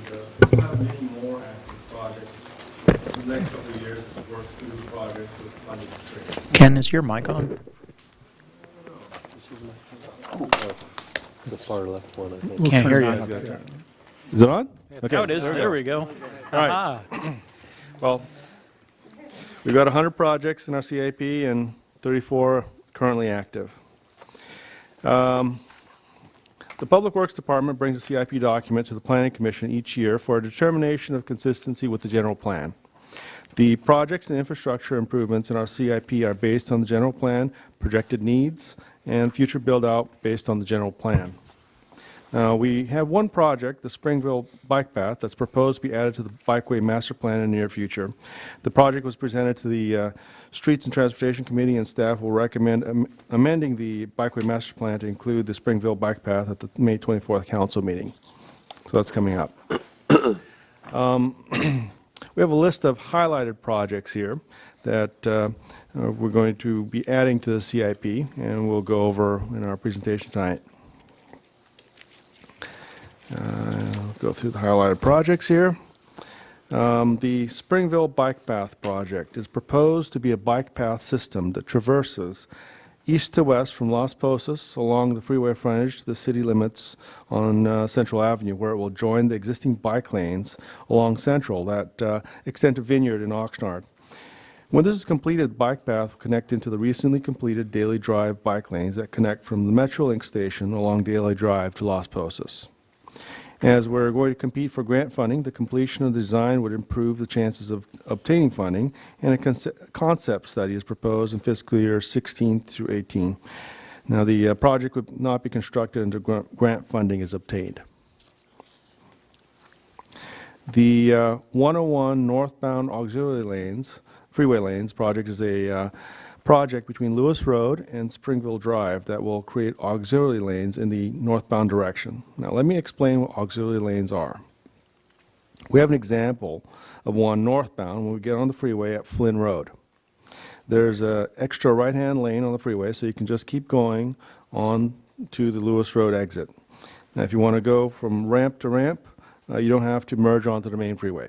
we'll have many more active projects in the next couple of years as we work through the projects with funding constraints. Ken, is your mic on? The far left one, I think. We'll Can't turn hear it you. on. Is it on? Okay. Oh, it is. There we go. All right. Well, we've got 100 projects in our CIP and 34 currently active. The Public Works Department brings a CIP document to the Planning Commission each year for a determination of consistency with the general plan. The projects and infrastructure improvements in our CIP are based on the general plan, projected needs, and future build-out based on the general plan. We have one project, the Springville Bike Path, that's proposed to be added to the Bikeway Master Plan in the near future. The project was presented to the Streets and Transportation Committee, and staff will recommend amending the Bikeway Master Plan to include the Springville Bike Path at the May 24th council meeting. So that's coming up. We have a list of highlighted projects here that we're going to be adding to the CIP, and we'll go over in our presentation tonight. Go through the highlighted projects here. The Springville Bike Path project is proposed to be a bike path system that traverses east to west from Las Posas along the freeway frontage to the city limits on Central Avenue, where it will join the existing bike lanes along Central that extend to Vineyard and Oxnard. When this is completed, the bike path will connect into the recently completed Daily Drive bike lanes that connect from the Metrolink station along Daily Drive to Las Posas. As we're going to compete for grant funding, the completion of the design would improve the chances of obtaining funding, and a concept study is proposed in fiscal year 16 through 18. Now, the project would not be constructed until grant funding is obtained. The 101 northbound auxiliary lanes, freeway lanes project is a project between Lewis Road and Springville Drive that will create auxiliary lanes in the northbound direction. Now, let me explain what auxiliary lanes are. We have an example of one northbound when we get on the freeway at Flynn Road. There's an extra right-hand lane on the freeway, so you can just keep going on to the Lewis Road exit. Now, if you want to go from ramp to ramp, you don't have to merge onto the main freeway.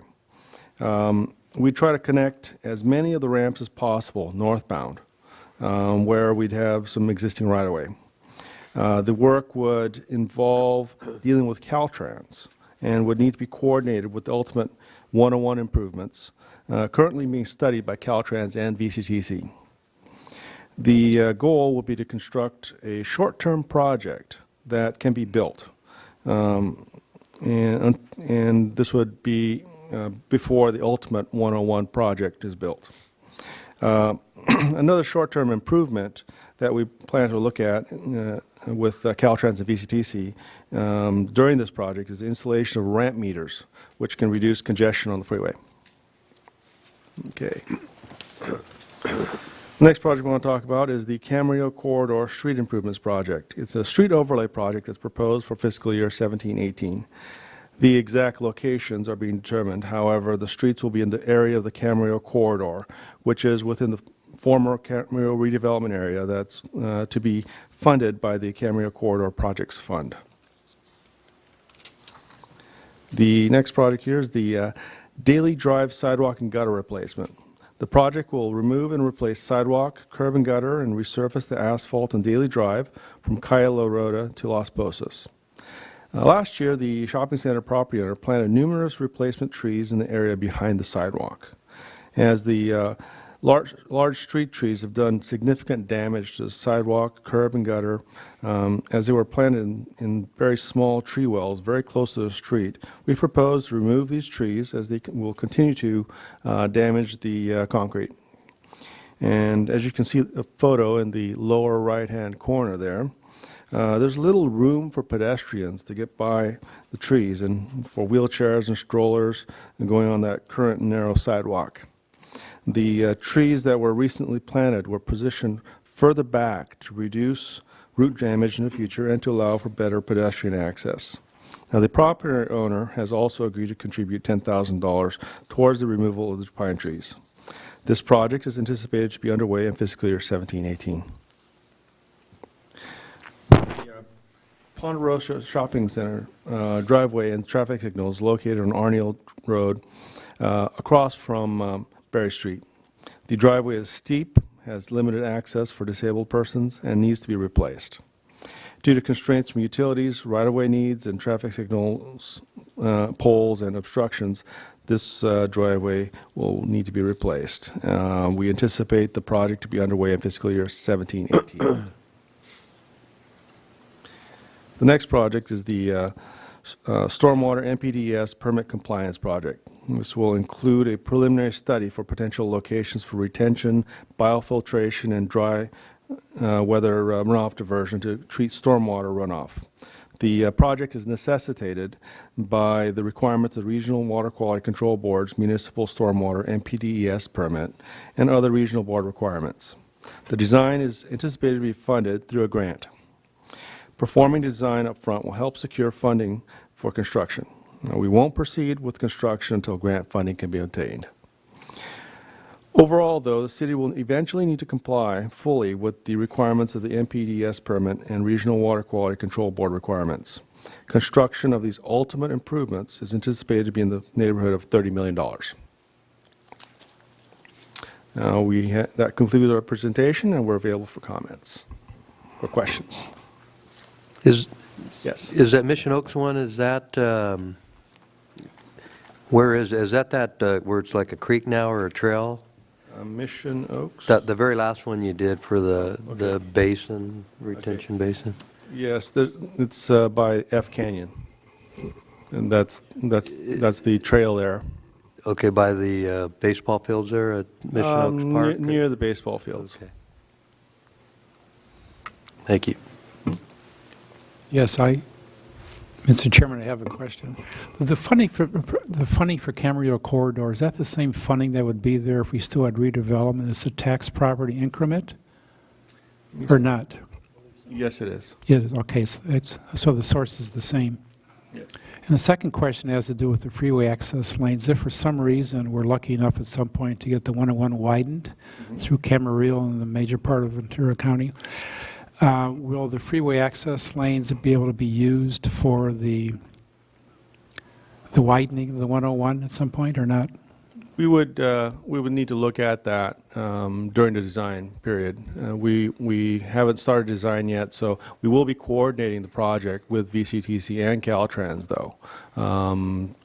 We try to connect as many of the ramps as possible northbound, where we'd have some existing right-of-way. The work would involve dealing with Caltrans and would need to be coordinated with the ultimate 101 improvements currently being studied by Caltrans and VCTC. The goal will be to construct a short-term project that can be built, and this would be before the ultimate 101 project is built. Another short-term improvement that we plan to look at with Caltrans and VCTC during this project is the installation of ramp meters, which can reduce congestion on the freeway. Okay. The next project we want to talk about is the Camarillo Corridor Street Improvements Project. It's a street overlay project that's proposed for fiscal year 17-18. The exact locations are being determined. However, the streets will be in the area of the Camarillo Corridor, which is within the former Camarillo redevelopment area that's to be funded by the Camarillo Corridor Projects Fund. The next project here is the Daily Drive sidewalk and gutter replacement. The project will remove and replace sidewalk, curb and gutter, and resurface the asphalt on Daily Drive from Cayo La Roda to Las Posas. Last year, the shopping center property owner planted numerous replacement trees in the area behind the sidewalk. As the large street trees have done significant damage to the sidewalk, curb, and gutter, as they were planted in very small tree wells very close to the street, we propose to remove these trees as they will continue to damage the concrete. And as you can see a photo in the lower right-hand corner there, there's little room for pedestrians to get by the trees and for wheelchairs and strollers and going on that current narrow sidewalk. The trees that were recently planted were positioned further back to reduce root damage in the future and to allow for better pedestrian access. Now, the property owner has also agreed to contribute $10,000 towards the removal of the pine trees. This project is anticipated to be underway in fiscal year 17-18. The Ponderosa Shopping Center driveway and traffic signals located on Arneal Road across from Berry Street. The driveway is steep, has limited access for disabled persons, and needs to be replaced. Due to constraints from utilities, right-of-way needs, and traffic signals, poles, and obstructions, this driveway will need to be replaced. We anticipate the project to be underway in fiscal year 17-18. The next project is the Stormwater NPDES Permit Compliance Project. This will include a preliminary study for potential locations for retention, biofiltration, and dry weather runoff diversion to treat stormwater runoff. The project is necessitated by the requirements of Regional Water Quality Control Board's Municipal Stormwater NPDES permit and other regional board requirements. The design is anticipated to be funded through a grant. Performing design up front will help secure funding for construction. Now, we won't proceed with construction until grant funding can be obtained. Overall, though, the city will eventually need to comply fully with the requirements of the NPDES permit and Regional Water Quality Control Board requirements. Construction of these ultimate improvements is anticipated to be in the neighborhood of $30 million. Now, that concludes our presentation, and we're available for comments or questions. Yes. Is that Mission Oaks one, is that, where is that where it's like a creek now or a trail? Mission Oaks? The very last one you did for the basin, retention basin? Yes, it's by F Canyon, and that's the trail there. Okay, by the baseball fields there at Mission Oaks Park? Near the baseball fields. Okay. Thank you. Yes, Mr. Chairman, I have a question. The funding for Camarillo Corridor, is that the same funding that would be there if we still had redevelopment? Is it a tax property increment or not? Yes, it is. It is, okay, so the source is the same. Yes. And the second question has to do with the freeway access lanes. If for some reason we're lucky enough at some point to get the 101 widened through Camarillo and the major part of Ventura County, will the freeway access lanes be able to be used for the widening of the 101 at some point or not? We would need to look at that during the design period. We haven't started design yet, so we will be coordinating the project with VCTC and Caltrans, though,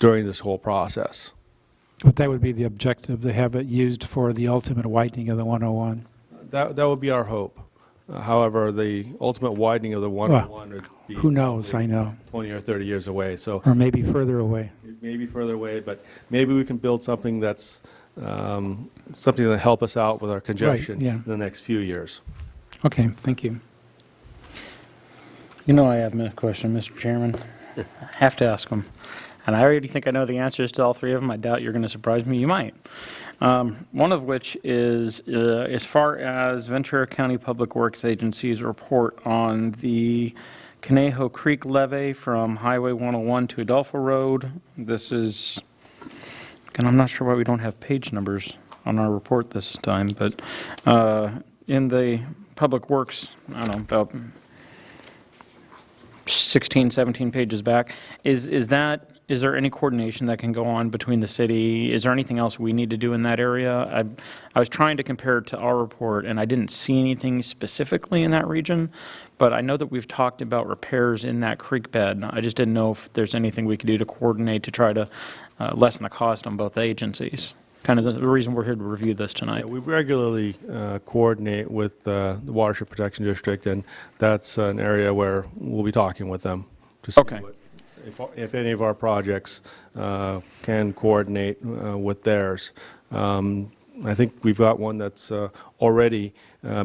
during this whole process. But that would be the objective, to have it used for the ultimate widening of the 101. That would be our hope. However, the ultimate widening of the 101 would be... Who knows, I know. 20 or 30 years away, so... Or maybe further away. Maybe further away, but maybe we can build something that's, something that'll help us out with our congestion yeah. in the next few years. Okay, thank you. You know I have a question, Mr. Chairman. I have to ask them. And I already think I know the answers to all three of them. I doubt you're going to surprise me. You might. One of which is, as far as Ventura County Public Works Agency's report on the Conejo Creek levee from Highway 101 to Adolfo Road. This is, and I'm not sure why we don't have page numbers on our report this time, but in the Public Works, I don't know, about 16, 17 pages back, is that is there any coordination that can go on between the city? Is there anything else we need to do in that area? I was trying to compare it to our report, and I didn't see anything specifically in that region, but I know that we've talked about repairs in that creek bed. I just didn't know if there's anything we could do to coordinate to try to lessen the cost on both agencies. Kind of the reason we're here to review this tonight. Yeah, we regularly coordinate with the Watershed Protection District, and that's an area where we'll be talking with them to see Okay. if any of our projects can coordinate with theirs. I think we've got one that's already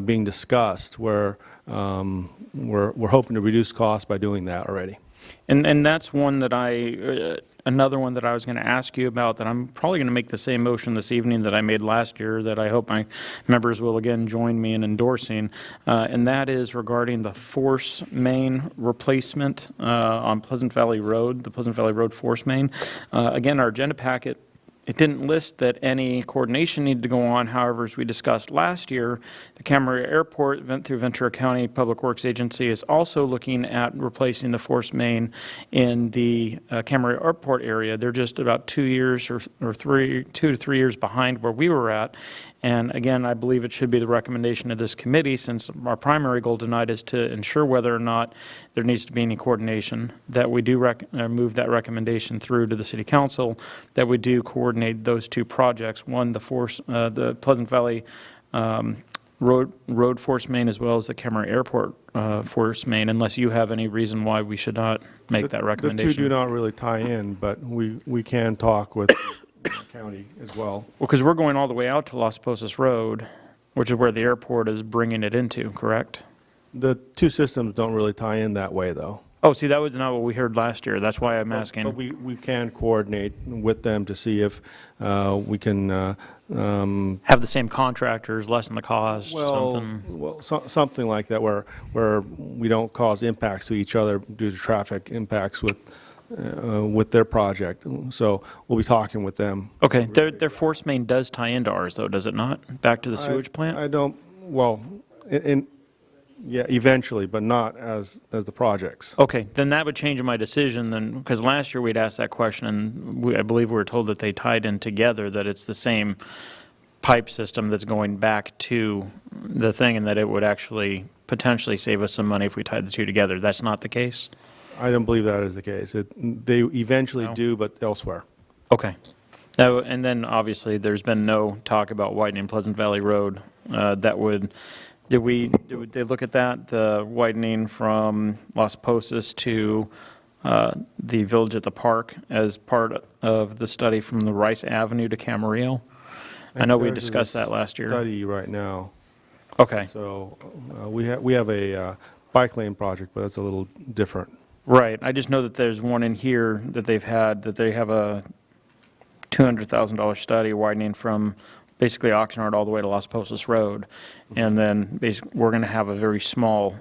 being discussed where we're hoping to reduce costs by doing that already. And that's one that another one that I was going to ask you about, that I'm probably going to make the same motion this evening that I made last year, that I hope my members will again join me in endorsing, and that is regarding the force main replacement on Pleasant Valley Road, the Pleasant Valley Road force main. Again, our agenda packet, it didn't list that any coordination needed to go on. However, as we discussed last year, the Camarillo Airport, through Ventura County Public Works Agency, is also looking at replacing the force main in the Camarillo Airport area. They're just about 2 years or 2 to 3 years behind where we were at. And again, I believe it should be the recommendation of this committee, since our primary goal tonight is to ensure whether or not there needs to be any coordination, that we do move that recommendation through to the city council, that we do coordinate those two projects. One, the Pleasant Valley road force main, as well as the Camarillo Airport force main, unless you have any reason why we should not make that recommendation. The two do not really tie in, but we can talk with the county as well. Well, because we're going all the way out to Las Posas Road, which is where the airport is bringing it into, correct? The two systems don't really tie in that way, though. Oh, see, that was not what we heard last year. That's why I'm asking. But we can coordinate with them to see if we can Have the same contractors, lessen the cost, something. something like that, where we don't cause impacts to each other due to traffic impacts with their project. So we'll be talking with them. Okay, their force main does tie into ours, though, does it not? Back to the sewage plant? I don't, yeah, eventually, but not as the projects. Okay, then that would change my decision then, because last year we'd asked that question, and I believe we were told that they tied in together, that it's the same pipe system that's going back to the thing, and that it would actually potentially save us some money if we tied the two together. That's not the case? I don't believe that is the case. They eventually do, but elsewhere. Okay. Now, and then obviously, there's been no talk about widening Pleasant Valley Road. That would, did they look at that, the widening from Las Posas to the Village at the Park as part of the study from the Rice Avenue to Camarillo? I know we discussed that last year. Study right now. Okay. So we have a bike lane project, but that's a little different. Right. I just know that there's one in here that they have a $200,000 study widening from basically Oxnard all the way to Las Posas Road. And then we're going to have a very small,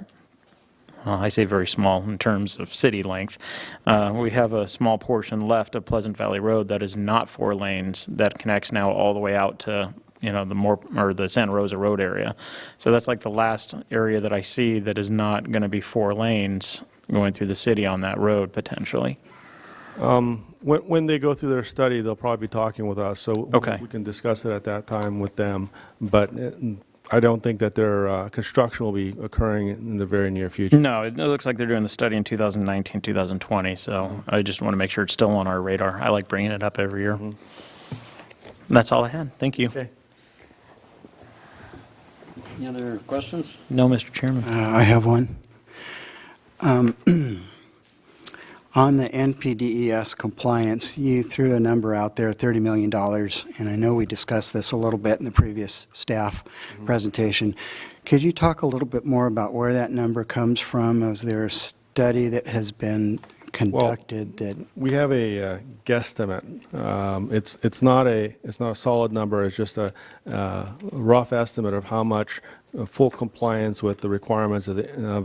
I say very small in terms of city length. We have a small portion left of Pleasant Valley Road that is not 4 lanes that connects now all the way out to the Santa Rosa Road area. So that's like the last area that I see that is not going to be 4 lanes going through the city on that road, potentially. When they go through their study, they'll probably be talking with us, so Okay. we can discuss it at that time with them. But I don't think that their construction will be occurring in the very near future. No, it looks like they're doing the study in 2019, 2020, so I just want to make sure it's still on our radar. I like bringing it up every year. And that's all I had. Thank you. Okay. Any other questions? No, Mr. Chairman. I have one. On the NPDES compliance, you threw a number out there, $30 million, and I know we discussed this a little bit in the previous staff presentation. Could you talk a little bit more about where that number comes from? Is there a study that has been conducted that? We have a guesstimate. It's not a solid number. It's just a rough estimate of how much full compliance with the requirements of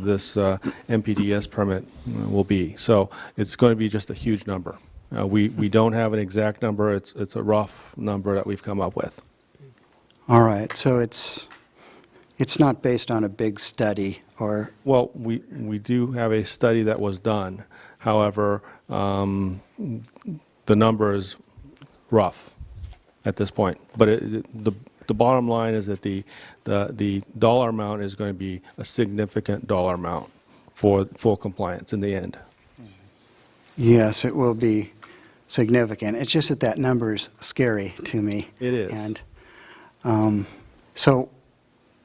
this MPDS permit will be. So it's going to be just a huge number. We don't have an exact number. It's a rough number that we've come up with. All right, so it's not based on a big study or? Well, we do have a study that was done. However, the number is rough at this point. But the bottom line is that the dollar amount is going to be a significant dollar amount for full compliance in the end. Yes, it will be significant. It's just that that number is scary to me. It is. And so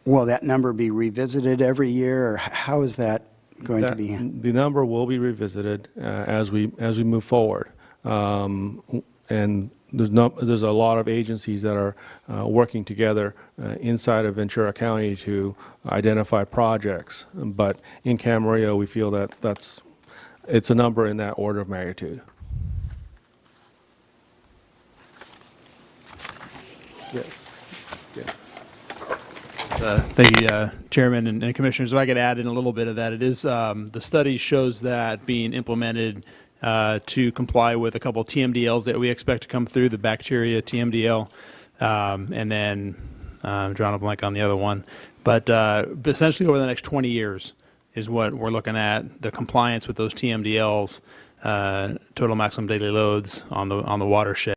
will that number be revisited every year, or how is that going to be? The number will be revisited as we move forward. And there's a lot of agencies that are working together inside of Ventura County to identify projects. But in Camarillo, we feel that it's a number in that order of magnitude. Yes. Thank you, Chairman and Commissioners. If I could add in a little bit of that, it is, the study shows that being implemented to comply with a couple TMDLs that we expect to come through, the bacteria TMDL, and then I'm drawing a blank on the other one. But essentially over the next 20 years is what we're looking at, the compliance with those TMDLs, total maximum daily loads on the watershed.